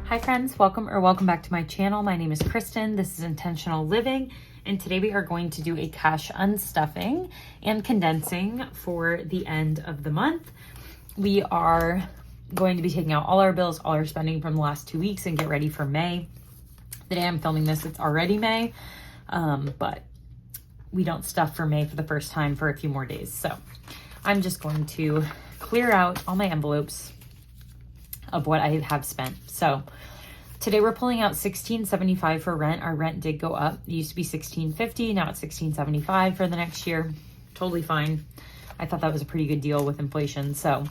Hi friends, welcome back to my channel. My name is Kristen. This is Intentional Living, and today we are going to do a cash unstuffing and condensing for the end of the month. We are going to be taking out all our bills, all our spending from the last 2 weeks, and get ready for May. The day I'm filming this, it's already May, but we don't stuff for May for the first time for a few more days. So I'm just going to clear out all my envelopes of what I have spent. So today we're pulling out $16.75 for rent. Our rent did go up. It used to be $16.50. Now it's $16.75 for the next year. Totally fine. I thought that was a pretty good deal with inflation. So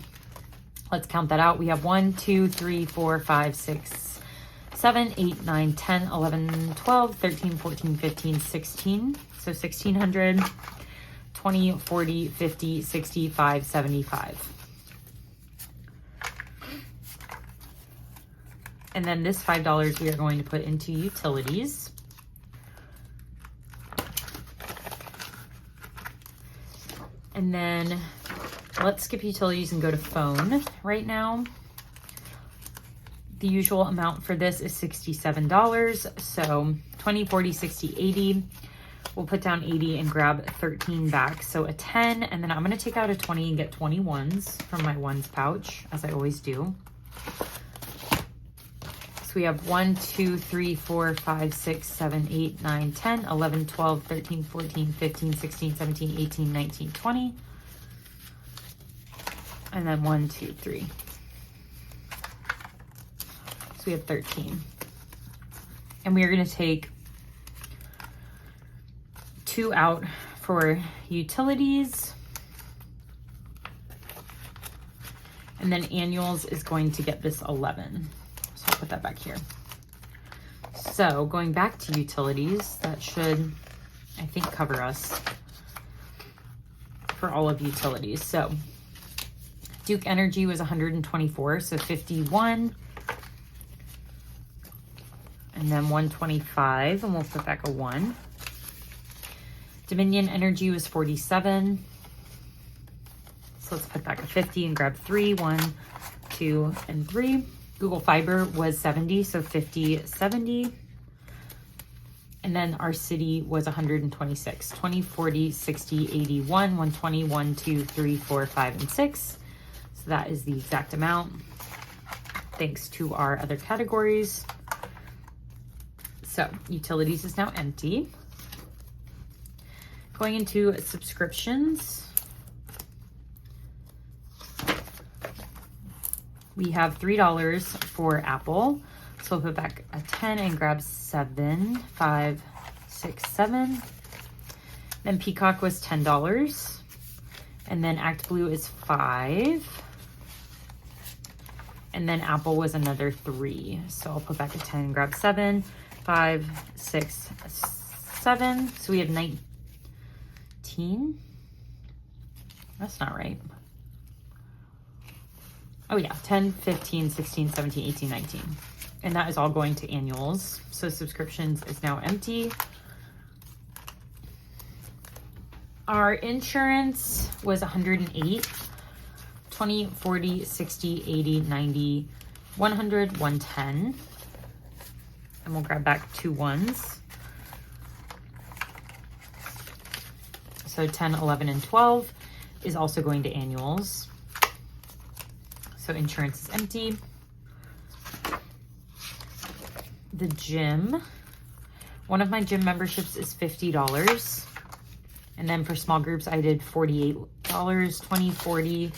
let's count that out. We have 1, 2, 3, 4, 5, 6, 7, 8, 9, 10, 11, 12, 13, 14, 15, 16. So 1,600, 20, 40, 50, 65, 75. And then this $5 we are going to put into utilities. And then let's skip utilities and go to phone right now. The usual amount for this is $67. So 20, 40, 60, 80. We'll put down 80 and grab 13 back. So a 10, and then I'm gonna take out a 20 and get 21s from my ones pouch, as I always do. So we have 1, 2, 3, 4, 5, 6, 7, 8, 9, 10, 11, 12, 13, 14, 15, 16, 17, 18, 19, 20. And then 1, 2, 3. So we have 13. And we are going to take 2 out for utilities. And then annuals is going to get this 11. So put that back here. So going back to utilities, that should, I think, cover us for all of utilities. So Duke Energy was 124, so 51. And then 125, and we'll put back a 1. Dominion Energy was 47. So let's put back a 50 and grab 3. 1, 2, and 3. Google Fiber was 70, so 50, 70. And then our city was 126. 20, 40, 60, 81, 120, 1, 2, 3, 4, 5, and 6. So that is the exact amount, thanks to our other categories. So utilities is now empty. Going into subscriptions, we have $3 for Apple. So we'll put back a 10 and grab 7, 5, 6, 7. Then Peacock was $10. And then ActBlue is 5. And then Apple was another 3. So I'll put back a 10 and grab 7, 5, 6, 7. So we have 19. That's not right. Oh yeah, 10, 15, 16, 17, 18, 19. And that is all going to annuals. So subscriptions is now empty. Our insurance was 108, 20, 40, 60, 80, 90, 100, 110. And we'll grab back 2 1s. So 10, 11, and 12 is also going to annuals. So insurance is empty. The gym, one of my gym memberships is $50. And then for small groups, I did $48, 20, 40,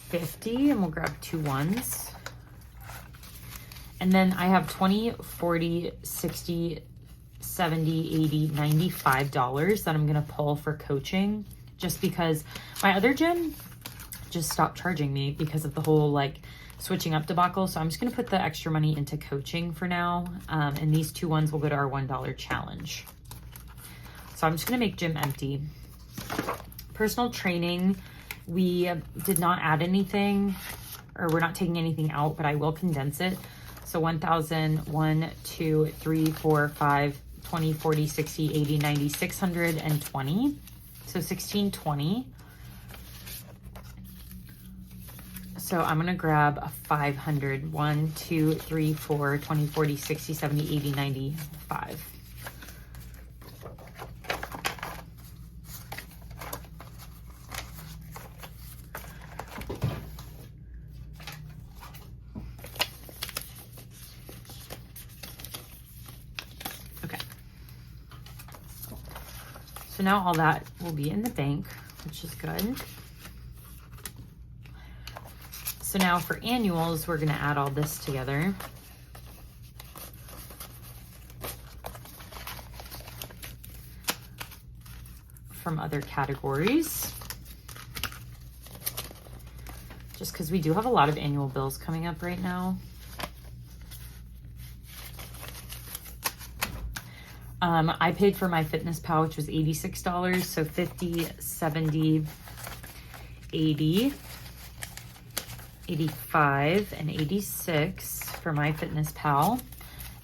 50, and we'll grab 2 1s. And then I have 20, 40, 60, 70, 80, $95 that I'm gonna pull for coaching, just because my other gym just stopped charging me because of the whole like switching up debacle. So I'm just gonna put the extra money into coaching for now. And these 2 1s will go to our $1 challenge. So I'm just gonna make gym empty. Personal training, we did not add anything, or we're not taking anything out, but I will condense it. So 1,000, 1, 2, 3, 4, 5, 20, 40, 60, 80, 90, 620. So 1620. So I'm gonna grab a 500. 1, 2, 3, 4, 20, 40, 60, 70, 80, 95. Okay. So now all that will be in the bank, which is good. So now for annuals, we're gonna add all this together. From other categories. Just because we do have a lot of annual bills coming up right now. I paid for my Fitness Pal, which was $86. So 50, 70, 80, 85, and 86 for my Fitness Pal.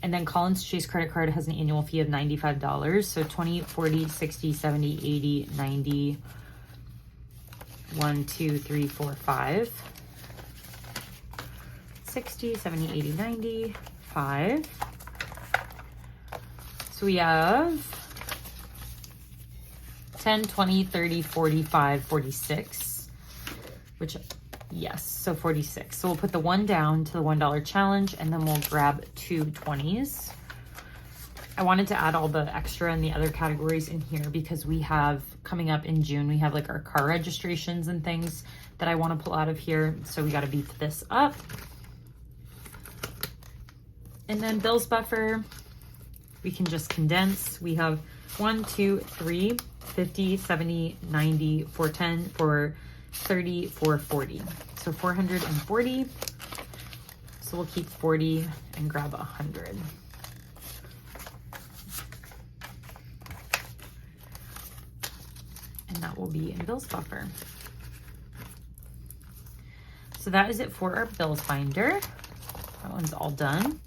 And then Collins Chase credit card has an annual fee of $95. So 20, 40, 60, 70, 80, 90, 1, 2, 3, 4, 5, 60, 70, 80, 90, 5. So we have 10, 20, 30, 45, 46, which, yes, so 46. So we'll put the 1 down to the $1 challenge, and then we'll grab 2 20s. I wanted to add all the extra and the other categories in here because we have, coming up in June, we have like our car registrations and things that I want to pull out of here. So we got to beef this up. And then bills buffer, we can just condense. We have 1, 2, 3, 50, 70, 90, 410, 430, 440. So 440. So we'll keep 40 and grab 100. And that will be in bills buffer. So that is it for our bills binder. That one's all done.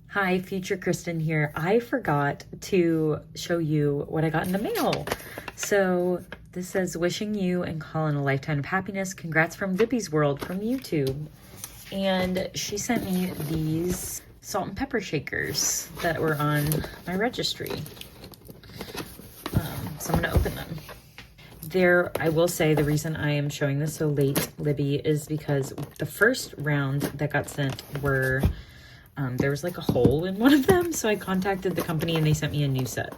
Hi, future Kristen here. I forgot to show you what I got in the mail. So this says, wishing you and Colin a lifetime of happiness. Congrats from Libby's World from YouTube. And she sent me these salt and pepper shakers that were on my registry. So I'm gonna open them. I will say the reason I am showing this so late, Libby, is because the first round that got sent were, there was like a hole in one of them. So I contacted the company and they sent me a new set.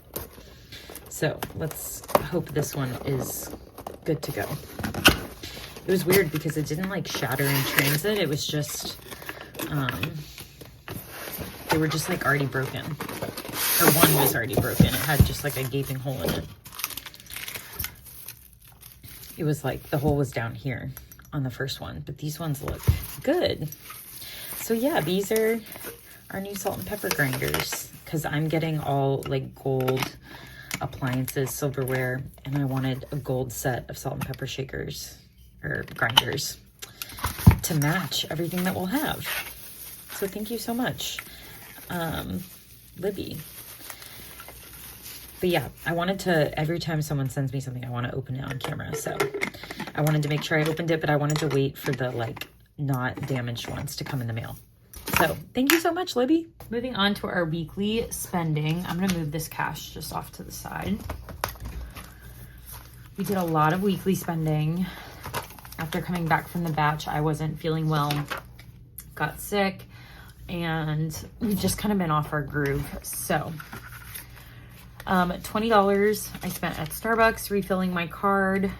So let's hope this one is good to go. It was weird because it didn't like shatter in transit. It was just, they were just like already broken. Or one was already broken. It had just like a gaping hole in it. It was like the hole was down here on the first one, but these ones look good. So yeah, these are our new salt and pepper grinders because I'm getting all like gold appliances, silverware, and I wanted a gold set of salt and pepper shakers or grinders to match everything that we'll have. So thank you so much, Libby. But yeah, I wanted to, every time someone sends me something, I want to open it on camera. So I wanted to make sure I opened it, but I wanted to wait for the like not damaged ones to come in the mail. So thank you so much, Libby. Moving on to our weekly spending. I'm gonna move this cash just off to the side. We did a lot of weekly spending. After coming back from the batch, I wasn't feeling well, got sick, and we've just kind of been off our groove. So $20 I spent at Starbucks refilling my card.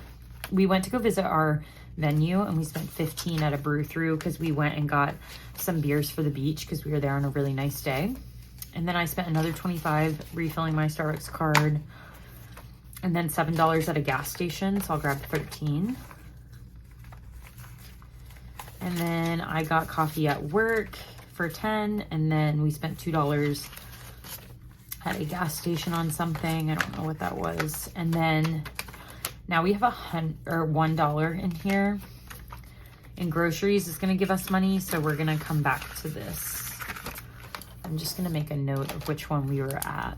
We went to go visit our venue and we spent $15 at a brew through because we went and got some beers for the beach because we were there on a really nice day. And then I spent another $25 refilling my Starbucks card, and then $7 at a gas station, so I'll grab 13. And then I got coffee at work for 10, and then we spent $2 at a gas station on something. I don't know what that was. And then now we have $1 in here in groceries. Is going to give us money, so we're going to come back to this. I'm just going to make a note of which one we were at.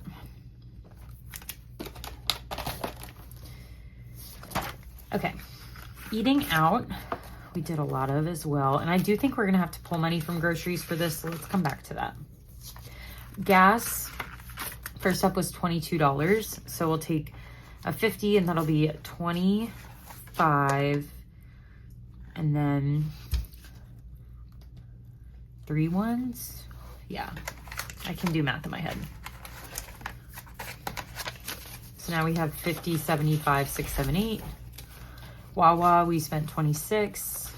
Okay, eating out we did a lot of as well. And I do think we're gonna have to pull money from groceries for this, so let's come back to that. Gas, first up was $22. So we'll take a 50 and that'll be 25. And then 3 ones. Yeah, I can do math in my head. So now we have 50, 75, 6, 7, 8. Wawa, we spent 26,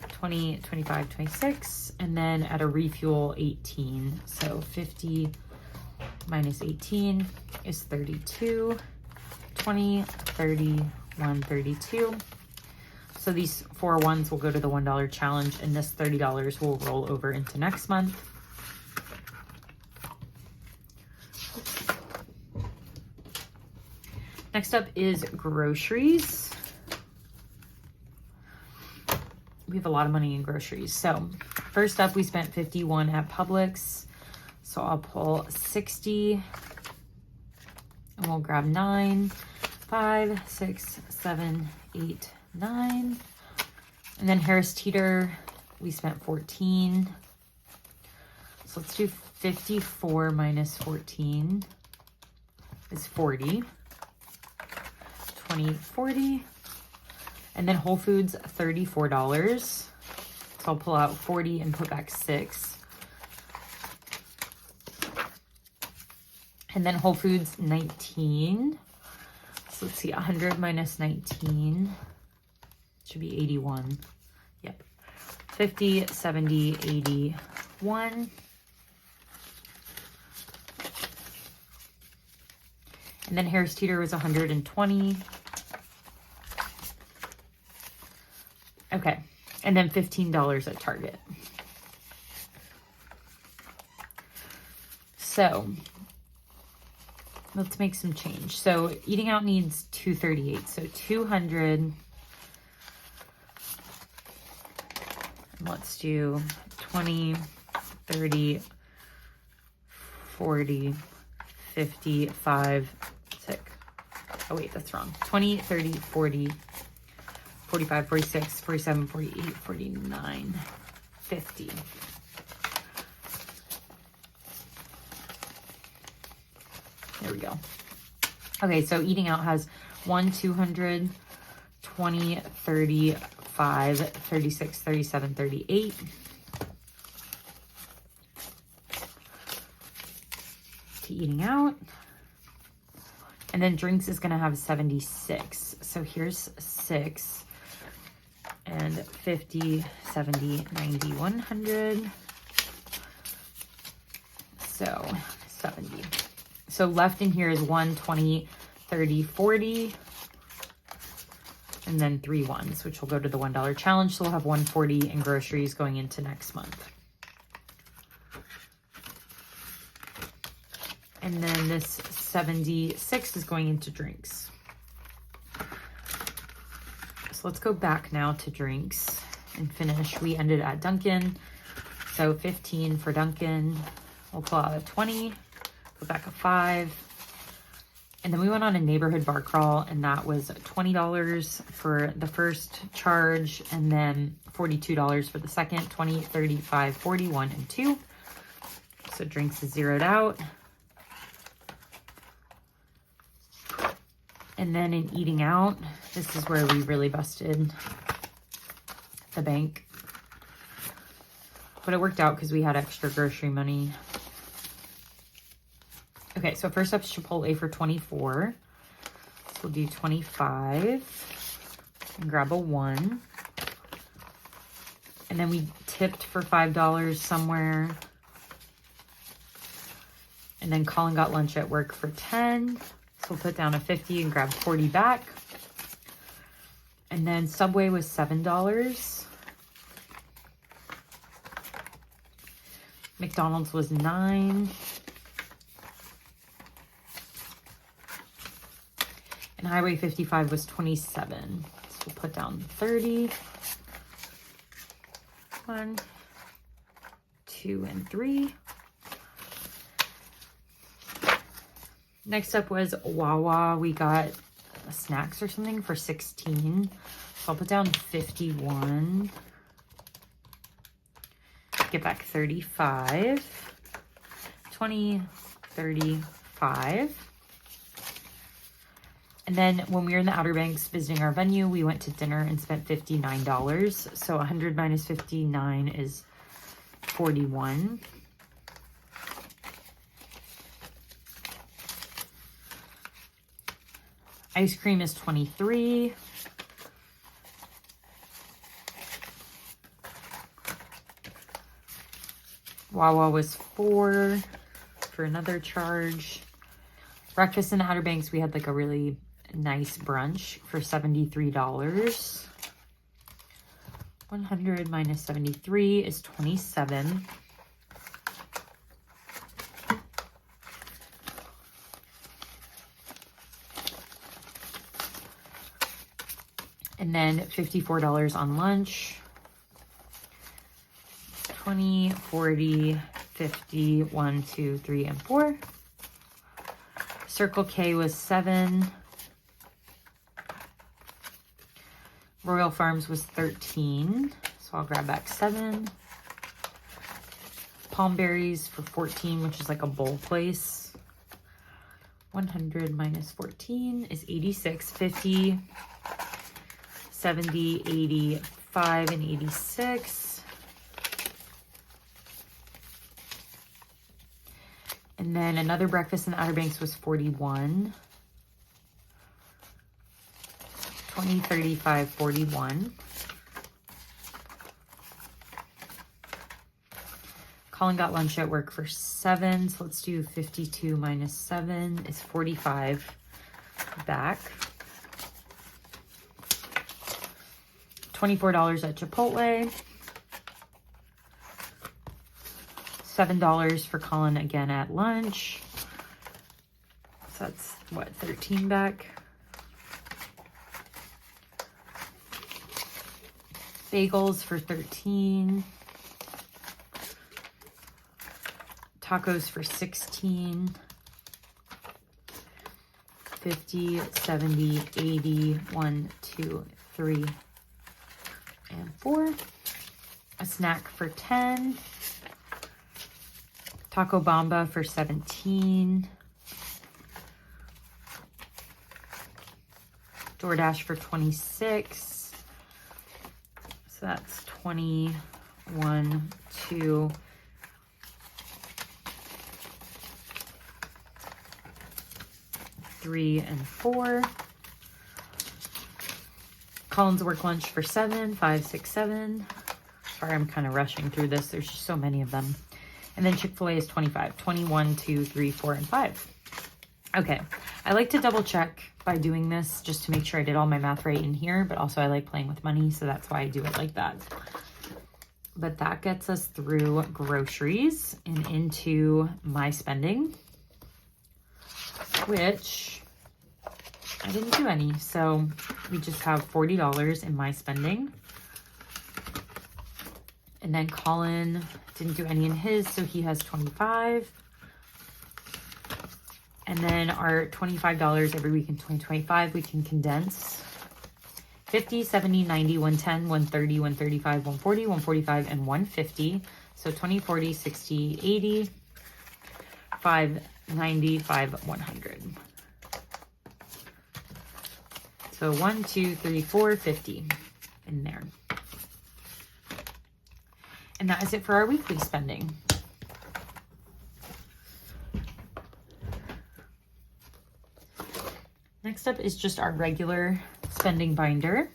20, 25, 26. And then at a refuel, 18. So 50 minus 18 is 32, 20, 30, 1, 32. So these 4 ones will go to the $1 challenge, and this $30 will roll over into next month. Next up is groceries. We have a lot of money in groceries. So first up, we spent 51 at Publix. So I'll pull 60 and we'll grab 9, 5, 6, 7, 8, 9. And then Harris Teeter, we spent 14. So let's do 54 minus 14 is 40. 20, 40. And then Whole Foods, $34. So I'll pull out 40 and put back 6. And then Whole Foods, 19. So let's see, 100 minus 19 should be 81. Yep. 50, 70, 81. And then Harris Teeter was 120. Okay. And then $15 at Target. So let's make some change. So eating out needs 238. So 200. Let's do 20, 30, 40, 50, 5, 6. Oh wait, that's wrong. 20, 30, 40, 45, 46, 47, 48, 49, 50. There we go. Okay, so eating out has 1, 200, 20, 30, 5, 36, 37, 38. To eating out. And then drinks is going to have 76. So here's 6 and 50, 70, 90, 100. So 70. So left in here is 1, 20, 30, 40. And then 3 ones, which will go to the $1 challenge. So we'll have 140 in groceries going into next month. And then this 76 is going into drinks. So let's go back now to drinks and finish. We ended at Dunkin'. So 15 for Dunkin'. We'll pull out a 20, go back a 5. And then we went on a neighborhood bar crawl, and that was $20 for the first charge, and then $42 for the second, 20, 35, 41, and 2. So drinks is zeroed out. And then in eating out, this is where we really busted the bank. But it worked out because we had extra grocery money. Okay, so first up is Chipotle for 24. So we'll do 25 and grab a 1. And then we tipped for $5 somewhere. And then Colin got lunch at work for 10. So we'll put down a 50 and grab 40 back. And then Subway was $7. McDonald's was 9. And Highway 55 was 27. So we'll put down 30. 1, 2, and 3. Next up was Wawa. We got snacks or something for 16. So I'll put down 51. Get back 35. 20, 35. And then when we were in the Outer Banks visiting our venue, we went to dinner and spent $59. So 100 minus 59 is 41. Ice cream is 23. Wawa was 4 for another charge. Breakfast in the Outer Banks, we had like a really nice brunch for $73. 100 minus 73 is 27. And then $54 on lunch. 20, 40, 50, 1, 2, 3, and 4. Circle K was 7. Royal Farms was 13. So I'll grab back 7. Palm Berries for 14, which is like a bowl place. 100 minus 14 is 86, 50, 70, 85, and 86. And then another breakfast in the Outer Banks was 41. 20, 35, 41. Colin got lunch at work for 7. So let's do 52 minus 7 is 45 back. $24 at Chipotle. $7 for Colin again at lunch. So that's what, 13 back. Bagels for 13. Tacos for 16. 50, 70, 80, 1, 2, 3, and 4. A snack for 10. Taco Bamba for 17. DoorDash for 26. So that's 21, 2, 3, and 4. Colin's work lunch for 7, 5, 6, 7. Sorry, I'm kind of rushing through this. There's just so many of them. And then Chick-fil-A is 25, 21, 2, 3, 4, and 5. Okay, I like to double check by doing this just to make sure I did all my math right in here, but also I like playing with money, so that's why I do it like that. But that gets us through groceries and into my spending, which I didn't do any. So we just have $40 in my spending. And then Colin didn't do any in his, so he has 25. And then our $25 every week in 2025, we can condense 50, 70, 90, 110, 130, 135, 140, 145, and 150. So 20, 40, 60, 80, 5, 90, 5, 100. So 1, 2, 3, 4, 50 in there. And that is it for our weekly spending. Next up is just our regular spending binder.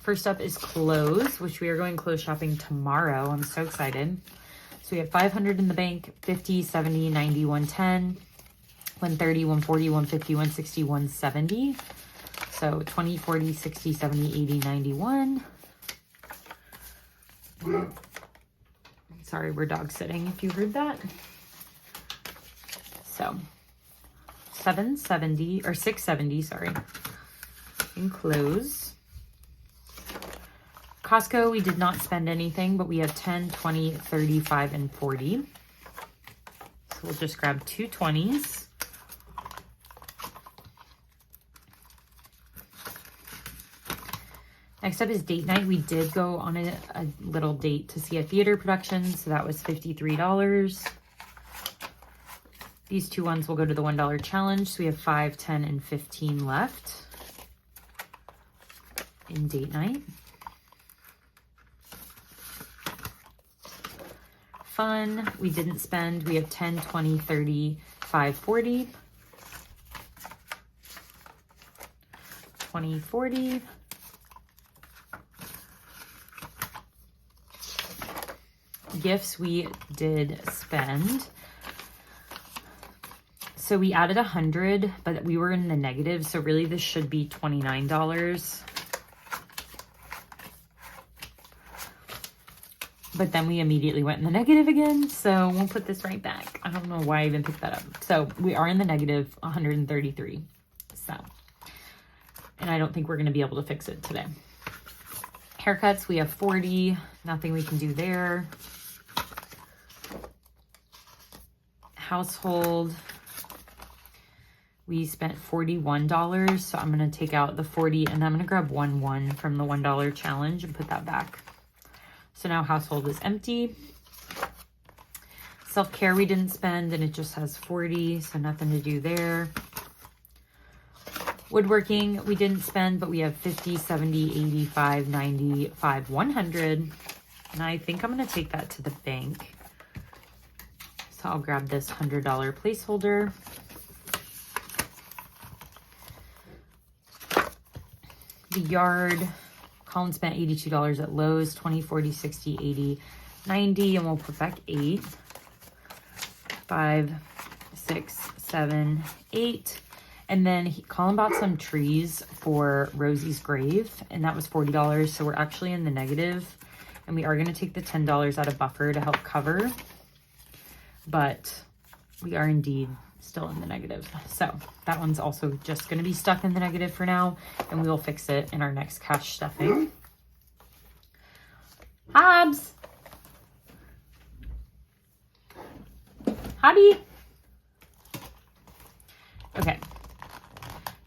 First up is clothes, which we are going clothes shopping tomorrow. I'm so excited. So we have 500 in the bank, 50, 70, 90, 110, 130, 140, 150, 160, 170. So 20, 40, 60, 70, 80, 91. Sorry, we're dog sitting if you heard that. So 770 or 670, sorry, in clothes. Costco, we did not spend anything, but we have 10, 20, 35, and 40. So we'll just grab two 20s. Next up is date night. We did go on a little date to see a theater production, so that was $53. These two ones will go to the $1 challenge. So we have 5, 10, and 15 left in date night. Fun, we didn't spend. We have 10, 20, 30, 5, 40. 20, 40. Gifts we did spend. So we added 100, but we were in the negative. So really this should be $29. But then we immediately went in the negative again. So we'll put this right back. I don't know why I even picked that up. So we are in the negative 133. So, and I don't think we're going to be able to fix it today. Haircuts, we have 40. Nothing we can do there. Household, we spent $41. So I'm going to take out the 40 and I'm going to grab 1 from the $1 challenge and put that back. So now household is empty. Self-care we didn't spend and it just has 40, so nothing to do there. Woodworking we didn't spend, but we have 50, 70, 85, 95, 100. And I think I'm going to take that to the bank. So I'll grab this $100 placeholder. The yard, Colin spent $82 at Lowe's, 20, 40, 60, 80, 90, and we'll put back 8. 5, 6, 7, 8. And then Colin bought some trees for Rosie's grave, and that was $40. So we're actually in the negative, and we are going to take the $10 out of buffer to help cover. But we are indeed still in the negative. So that one's also just going to be stuck in the negative for now, and we will fix it in our next cash stuffing. Hobbs! Hobby! Okay.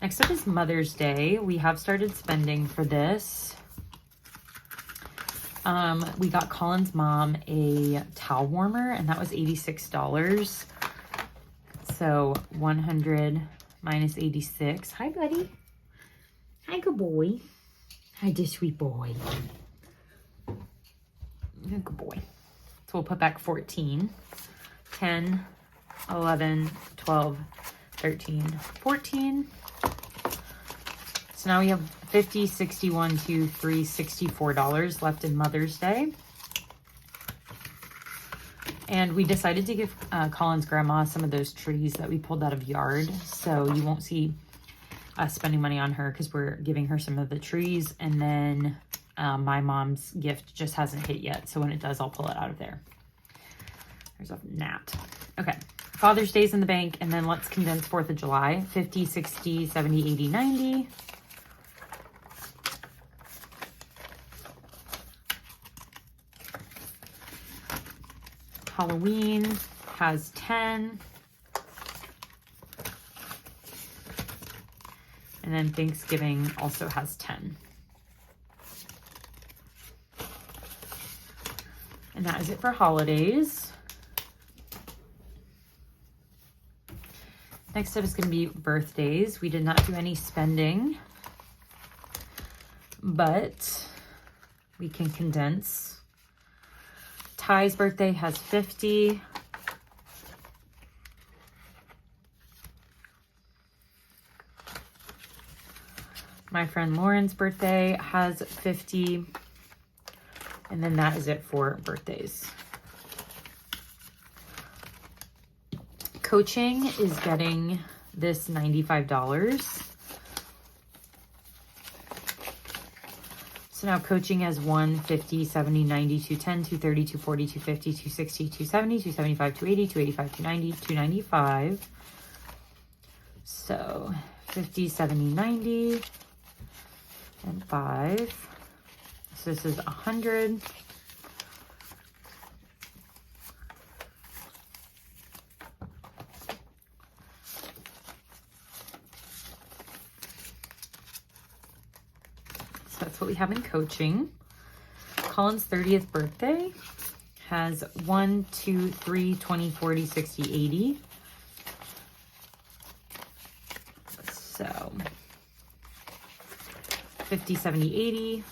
Next up is Mother's Day. We have started spending for this. We got Colin's mom a towel warmer, and that was $86. So 100 minus 86. Hi, buddy. Hi, good boy. Hi, dear sweet boy. Good boy. So we'll put back 14. 10, 11, 12, 13, 14. So now we have 50, 61, 2, 3, $64 left in Mother's Day. And we decided to give Colin's grandma some of those trees that we pulled out of yard. So you won't see us spending money on her because we're giving her some of the trees. And then my mom's gift just hasn't hit yet. So when it does, I'll pull it out of there. There's a gnat. Okay. Father's Day's in the bank. And then let's condense 4th of July. 50, 60, 70, 80, 90. Halloween has 10. And then Thanksgiving also has 10. And that is it for holidays. Next up is going to be birthdays. We did not do any spending, but we can condense. Ty's birthday has 50. My friend Lauren's birthday has 50. And then that is it for birthdays. Coaching is getting this $95. So now coaching has 1, 50, 70, 90, 210, 230, 240, 250, 260, 270, 275, 280, 285, 290, 295. So 50, 70, 90, and 5. So this is 100. So that's what we have in coaching. Colin's 30th birthday has 1, 2, 3, 20, 40, 60, 80. So 50, 70, 80.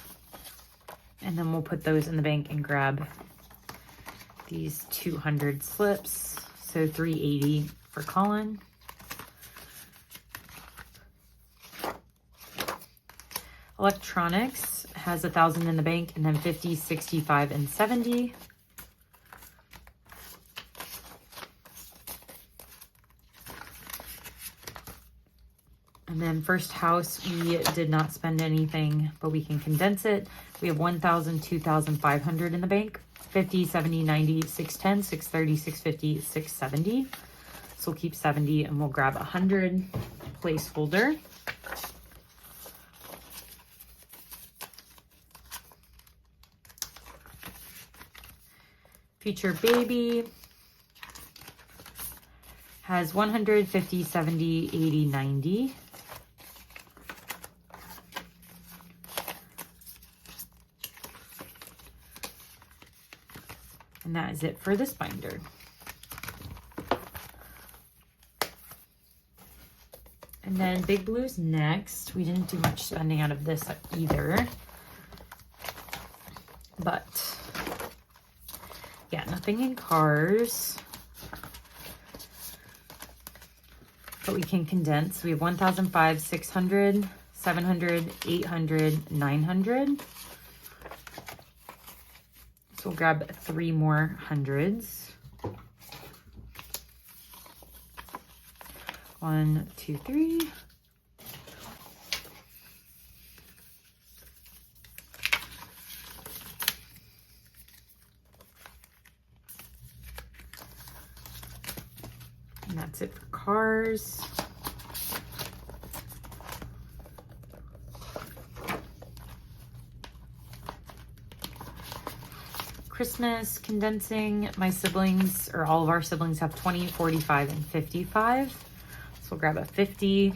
And then we'll put those in the bank and grab these 200 slips. So 380 for Colin. Electronics has 1,000 in the bank, and then 50, 65, and 70. And then first house, we did not spend anything, but we can condense it. We have 1,000, 2,500 in the bank, 50, 70, 90, 610, 630, 650, 670. So we'll keep 70 and we'll grab 100 placeholder. Future baby has 100, 50, 70, 80, 90. And that is it for this binder. And then Big Blue's next. We didn't do much spending out of this either. But yeah, nothing in cars. But we can condense. We have 1,005, 600, 700, 800, 900. So we'll grab 3 more hundreds. 1, 2, 3. And that's it for cars. Christmas condensing. My siblings, or all of our siblings, have 20, 45, and 55. So we'll grab a 50.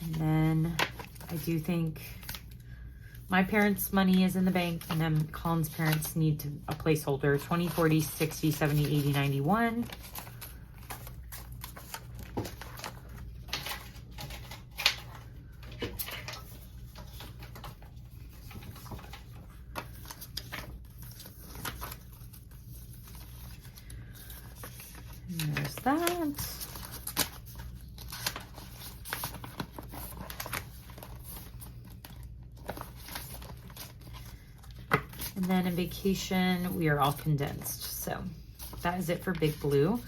And then I do think my parents' money is in the bank, and then Colin's parents need a placeholder. 20, 40, 60, 70, 80, 91. And there's that. And then in vacation, we are all condensed. So that is it for Big Blue.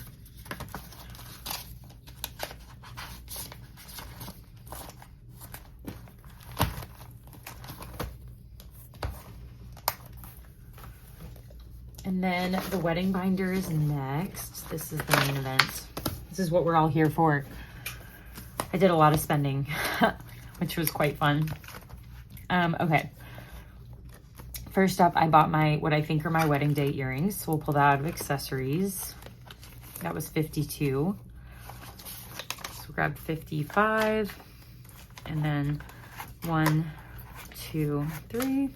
And then the wedding binder is next. This is the main event. This is what we're all here for. I did a lot of spending, which was quite fun. Okay. First up, I bought what I think are my wedding day earrings. So we'll pull that out of accessories. That was 52. So we'll grab 55. And then 1, 2, 3.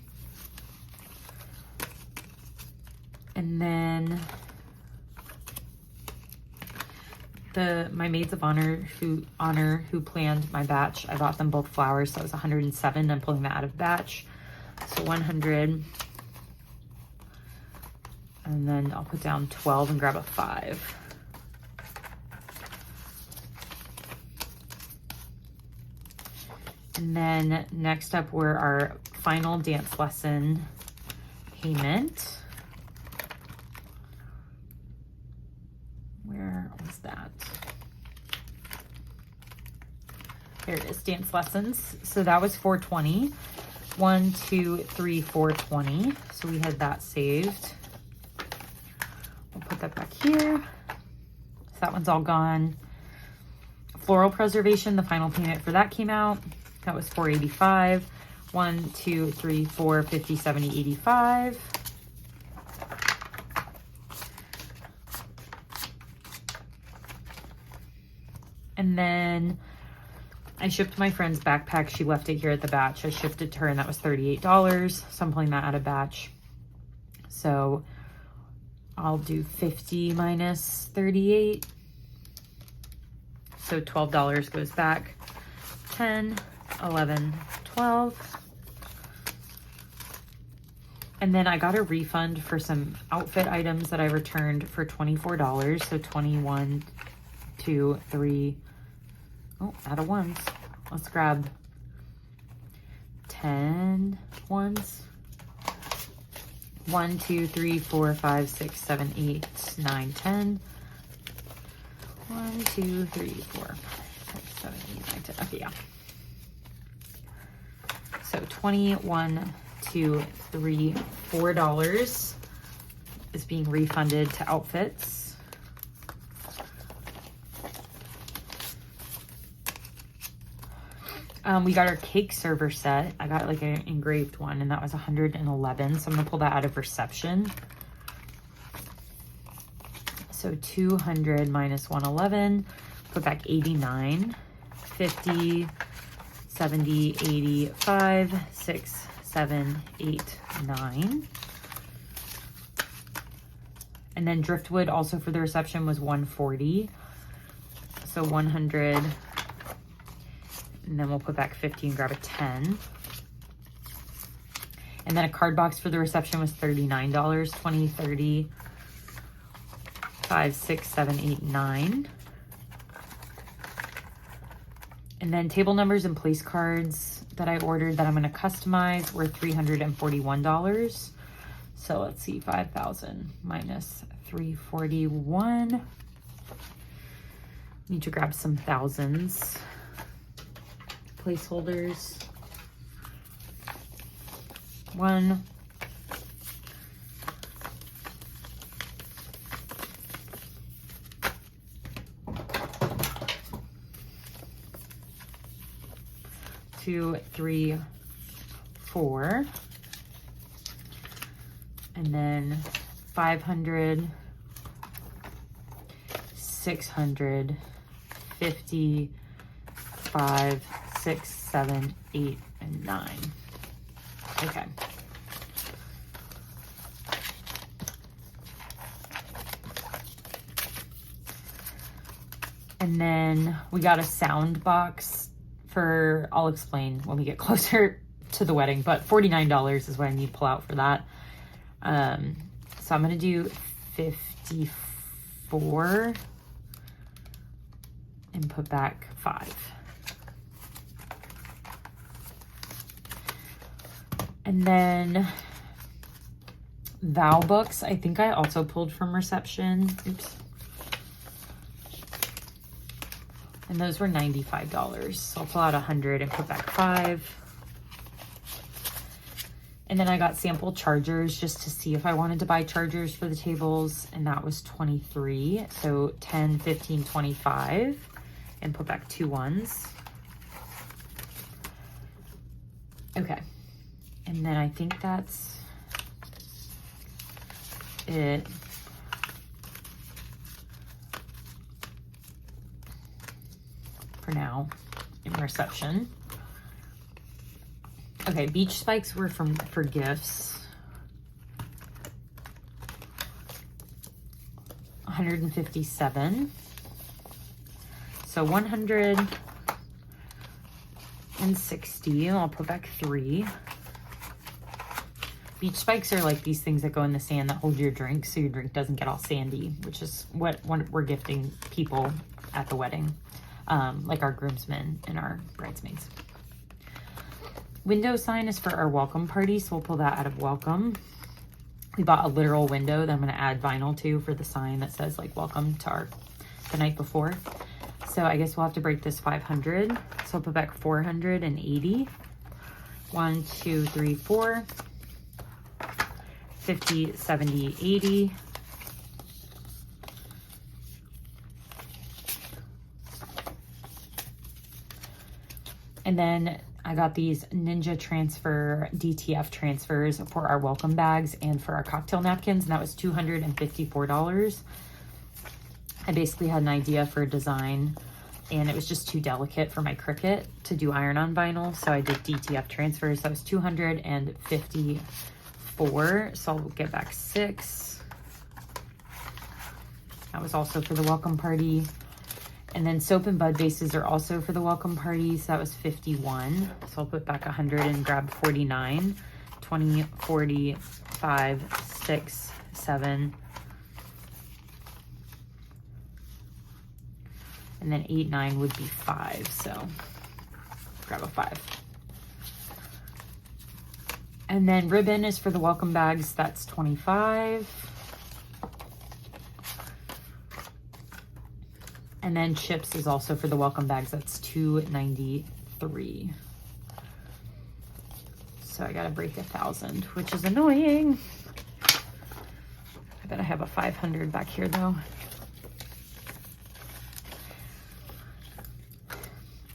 And then my maids of honor who planned my batch, I bought them both flowers. So that was 107. I'm pulling that out of batch. So 100. And then I'll put down 12 and grab a 5. And then next up were our final dance lesson payment. Where was that? There it is, dance lessons. So that was $420. 1, 2, 3, 420. So we had that saved. We'll put that back here. So that one's all gone. Floral preservation, the final payment for that came out. That was $485. 1, 2, 3, 4, 50, 70, 85. And then I shipped my friend's backpack. She left it here at the batch. I shipped it to her and that was $38. So I'm pulling that out of batch. So I'll do 50 minus 38. So $12 goes back. 10, 11, 12. And then I got a refund for some outfit items that I returned for $24. So 21, 2, 3. Oh, out of ones. Let's grab 10 ones. 1, 2, 3, 4, 5, 6, 7, 8, 9, 10. 1, 2, 3, 4, 5, 6, 7, 8, 9, 10. Okay, yeah. So 21, 2, 3, $4 is being refunded to outfits. We got our cake server set. I got like an engraved one and that was 111. So I'm gonna pull that out of reception. So 200 minus 111, put back 89, 50, 70, 85, 6, 7, 8, 9. And then driftwood also for the reception was 140. So 100. And then we'll put back 50 and grab a 10. And then a card box for the reception was $39. 20, 30, 5, 6, 7, 8, 9. And then table numbers and place cards that I ordered that I'm going to customize were $341. So let's see, 5,000 minus 341. Need to grab some thousands. Placeholders. 1. 2, 3, 4. And then 500, 600, 50, 5, 6, 7, 8, and 9. Okay. And then we got a sound box for, I'll explain when we get closer to the wedding, but $49 is what I need to pull out for that. So I'm going to do 54 and put back 5. And then vow books, I think I also pulled from reception. Oops. And those were $95. So I'll pull out 100 and put back 5. And then I got sample chargers just to see if I wanted to buy chargers for the tables. And that was 23. So 10, 15, 25. And put back 2 ones. Okay. And then I think that's it. For now in reception. Okay, beach spikes were for gifts. 157. So 160. I'll put back 3. Beach spikes are like these things that go in the sand that hold your drink so your drink doesn't get all sandy, which is what we're gifting people at the wedding, like our groomsmen and our bridesmaids. Window sign is for our welcome party, so we'll pull that out of welcome. We bought a literal window that I'm going to add vinyl to for the sign that says like welcome to the night before. So I guess we'll have to break this 500. So I'll put back 480. 1, 2, 3, 4. 50, 70, 80. And then I got these Ninja Transfer DTF transfers for our welcome bags and for our cocktail napkins, and that was $254. I basically had an idea for a design and it was just too delicate for my Cricut to do iron-on vinyl, so I did DTF transfers. That was 254, so I'll get back 6. That was also for the welcome party. And then soap and bud bases are also for the welcome party, so that was 51. So I'll put back 100 and grab 49. 20, 40, 5, 6, 7. And then 8, 9 would be 5, so grab a 5. And then ribbon is for the welcome bags, that's 25. And then chips is also for the welcome bags, that's 293. So I gotta break 1,000, which is annoying. I bet I have a 500 back here though.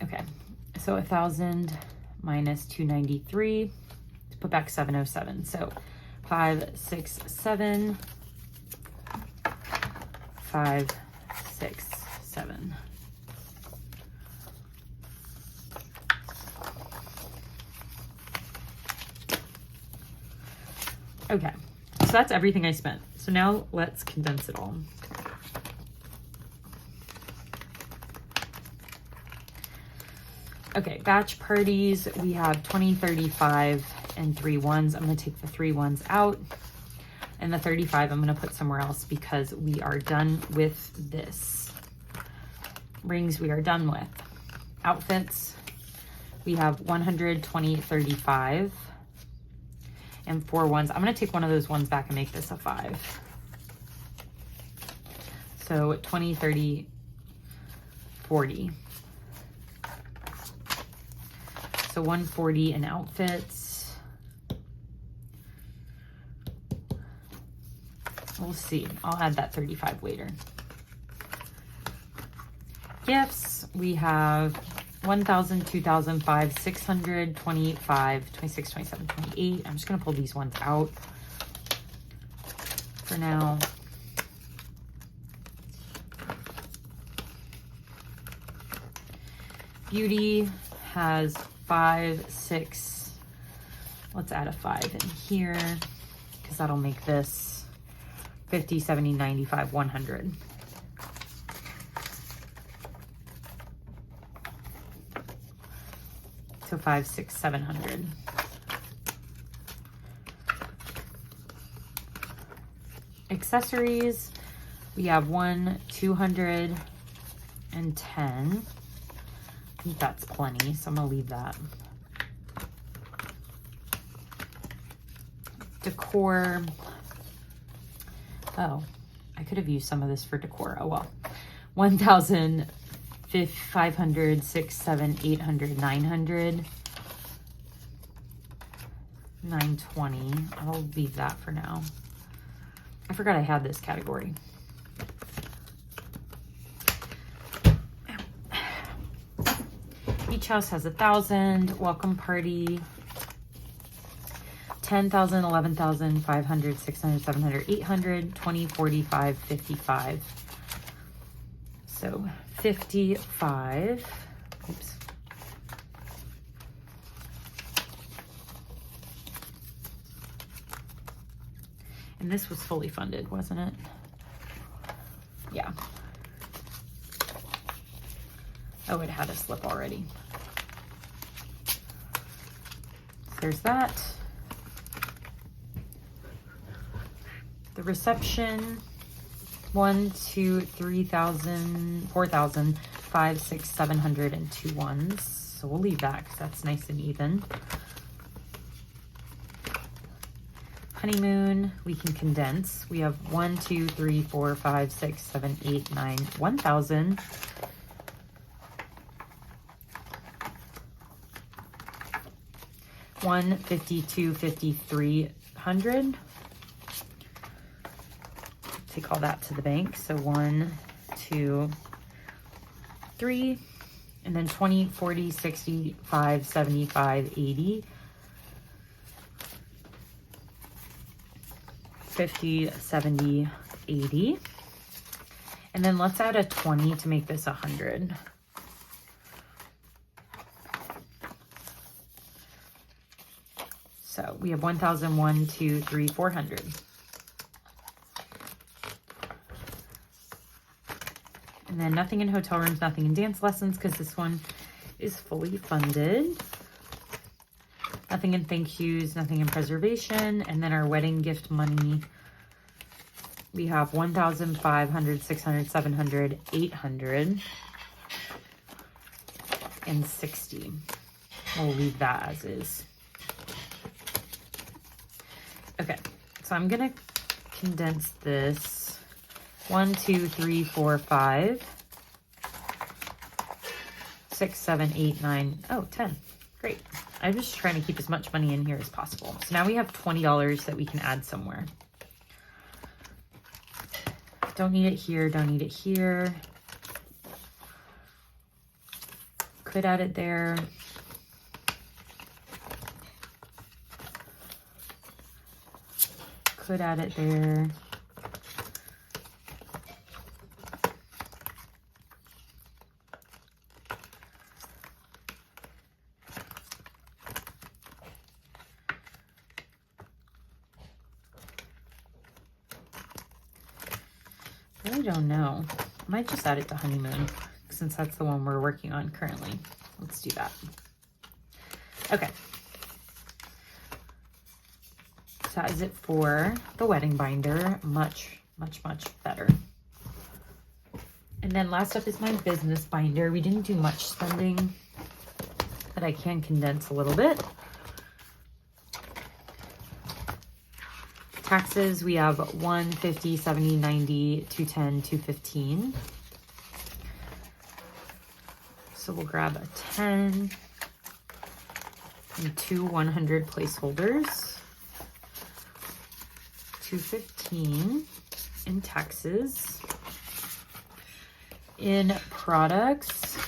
Okay, so 1,000 minus 293, let's put back 707. So 5, 6, 7, 5, 6, 7. Okay, so that's everything I spent. So now let's condense it all. Okay, batch parties, we have 20, 35, and 3 ones. I'm gonna take the 3 ones out, and the 35 I'm gonna put somewhere else because we are done with this. Rings we are done with. Outfits, we have 100, 20, 35, and 4 ones. I'm gonna take one of those ones back and make this a 5. So 20, 30, 40. So 140 in outfits. We'll see. I'll add that 35 later. Gifts, we have 1,000, 2,000, 5, 600, 25, 26, 27, 28. I'm just gonna pull these ones out for now. Beauty has 5, 6. Let's add a 5 in here because that'll make this 50, 70, 95, 100. So 5, 6, 700. Accessories, we have 1, 210. I think that's plenty, so I'm gonna leave that. Decor. Oh, I could have used some of this for decor. Oh well. 1,000, 500, 6, 7, 800, 900, 920. I'll leave that for now. I forgot I had this category. Beach house has 1,000. Welcome party 10,000, 11,000, 500, 600, 700, 800, 20, 45, 55. So 55. Oops. And this was fully funded, wasn't it? Yeah. Oh, it had a slip already. There's that. The reception, 1, 2, 3,000, 4,000, 5, 6, 700, and 2 ones. So we'll leave that because that's nice and even. Honeymoon, we can condense. We have 1, 2, 3, 4, 5, 6, 7, 8, 9, 1,000. $152, 5,300. Take all that to the bank. So 1, 2, 3, and then 20, 40, 65, 75, 80, 50, 70, 80. And then let's add a 20 to make this 100. So we have 1,000, 1, 2, 3, 400. And then nothing in hotel rooms, nothing in dance lessons, because this one is fully funded. Nothing in thank yous, nothing in preservation. And then our wedding gift money, we have 1,500, 600, 700, 800, and 60. We'll leave that as is. Okay, so I'm gonna condense this. 1, 2, 3, 4, 5, 6, 7, 8, 9, 10. Great. I'm just trying to keep as much money in here as possible. So now we have $20 that we can add somewhere. Don't need it here, don't need it here. Could add it there. Could add it there. I don't know. I might just add it to honeymoon since that's the one we're working on currently. Let's do that. Okay. So that is it for the wedding binder. Much, much, much better. And then last up is my business binder. We didn't do much spending, but I can condense a little bit. Taxes, we have 1, 50, 70, 90, 210, 215. So we'll grab a 10 and 2 100 placeholders. 215 in taxes. In products,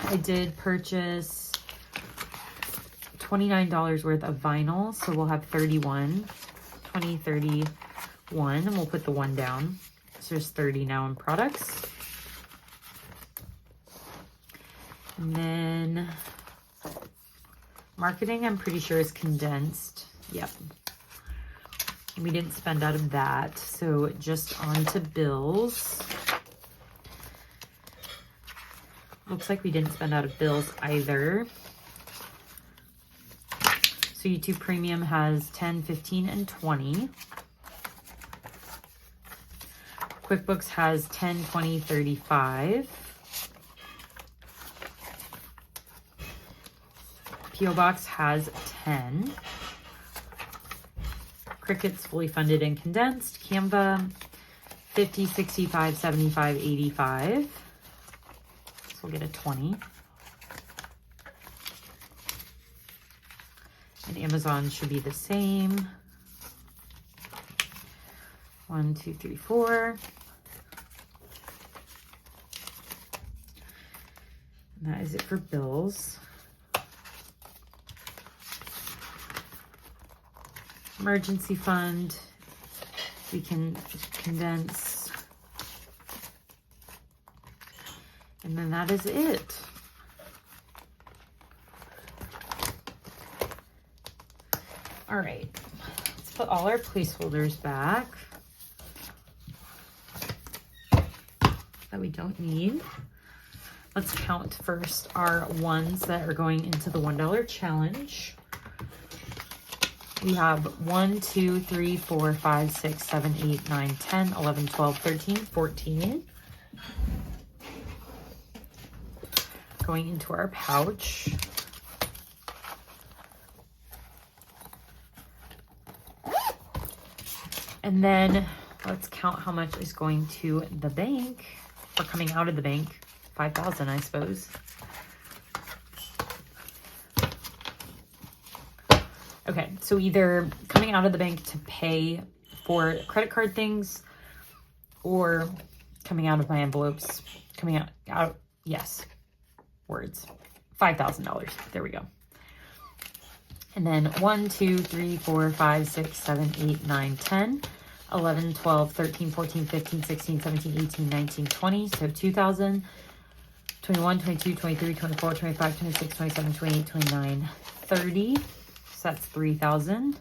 I did purchase $29 worth of vinyl, so we'll have 31. 20, 31, and we'll put the 1 down. So there's 30 now in products. And then marketing, I'm pretty sure is condensed. Yep. And we didn't spend out of that. So just on to bills. Looks like we didn't spend out of bills either. So YouTube Premium has 10, 15, and 20. QuickBooks has 10, 20, 35. PO Box has 10. Cricut's fully funded and condensed. Canva, 50, 65, 75, 85. So we'll get a 20. And Amazon should be the same. 1, 2, 3, 4. And that is it for bills. Emergency fund, we can condense. And then that is it. All right, let's put all our placeholders back that we don't need. Let's count first our ones that are going into the $1 challenge. We have 1, 2, 3, 4, 5, 6, 7, 8, 9, 10, 11, 12, 13, 14. Going into our pouch. And then let's count how much is going to the bank, or coming out of the bank. 5,000, I suppose. Okay, so either coming out of the bank to pay for credit card things, or coming out of my envelopes, coming out, yes, words, $5,000. There we go. And then 1, 2, 3, 4, 5, 6, 7, 8, 9, 10, 11, 12, 13, 14, 15, 16, 17, 18, 19, 20. So 2,000, 21, 22, 23, 24, 25, 26, 27, 28, 29, 30. So that's 3,000.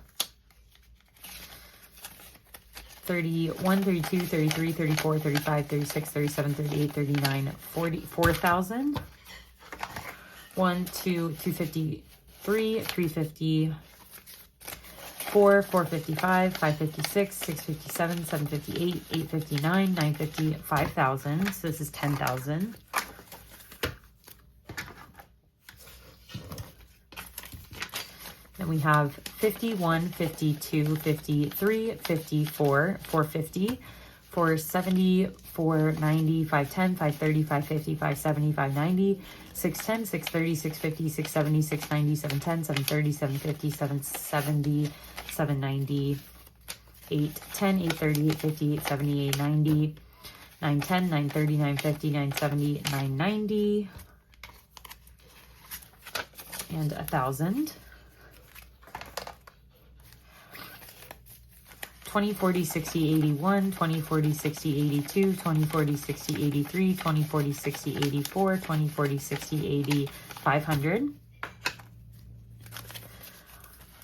31, 32, 33, 34, 35, 36, 37, 38, 39, 40, 4,000. 1, 2, 253, 350, 4, 455, 556, 657, 758, 859, 950, 5,000. So this is 10,000. Then we have 51, 52, 53, 54, 450, 470, 490, 510, 530, 550, 570, 590, 610, 630, 650, 670, 690, 710, 730, 750, 770, 790, 810, 830, 850, 870, 890, 910, 930, 950, 970, 990, and 1,000. 20, 40, 60, 81, 20, 40, 60, 82, 20, 40, 60, 83, 20, 40, 60, 84, 20, 40, 60, 80, 500.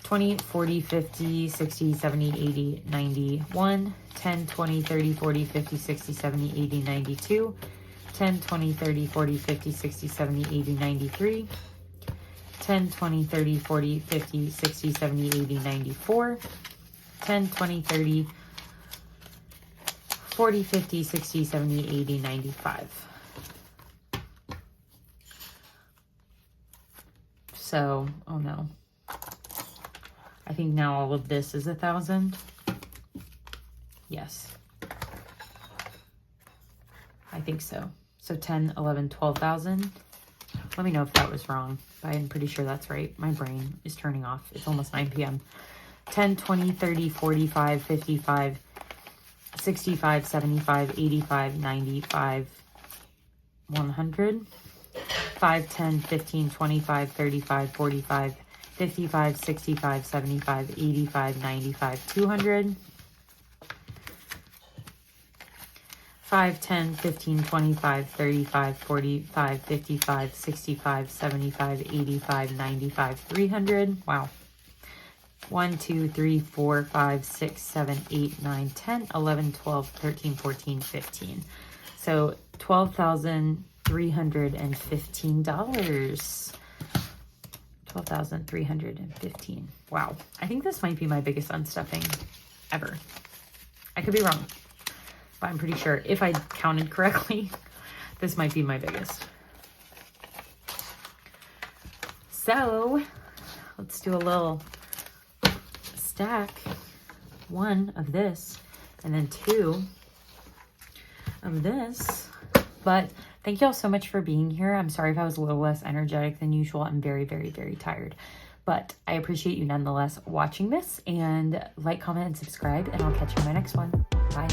20, 40, 50, 60, 70, 80, 91. 10, 20, 30, 40, 50, 60, 70, 80, 92. 10, 20, 30, 40, 50, 60, 70, 80, 93. 10, 20, 30, 40, 50, 60, 70, 80, 94. 10, 20, 30, 40, 50, 60, 70, 80, 95. So, oh no. I think now all of this is 1,000. Yes. I think so. So 10, 11, 12,000. Let me know if that was wrong, but I'm pretty sure that's right. My brain is turning off. It's almost 9 p.m. 10, 20, 30, 45, 55, 65, 75, 85, 95, 100. 5, 10, 15, 25, 35, 45, 55, 65, 75, 85, 95, 200. 5, 10, 15, 25, 35, 45, 55, 65, 75, 85, 95, 300. Wow. 1, 2, 3, 4, 5, 6, 7, 8, 9, 10, 11, 12, 13, 14, 15. So $12,315. $12,315. Wow. I think this might be my biggest unstuffing ever. I could be wrong, but I'm pretty sure if I counted correctly, this might be my biggest. So let's do a little stack. 1 of this and then 2 of this. But thank you all so much for being here. I'm sorry if I was a little less energetic than usual. I'm very, very, very tired, but I appreciate you nonetheless watching this, and like, comment, and subscribe, and I'll catch you in my next one. Bye.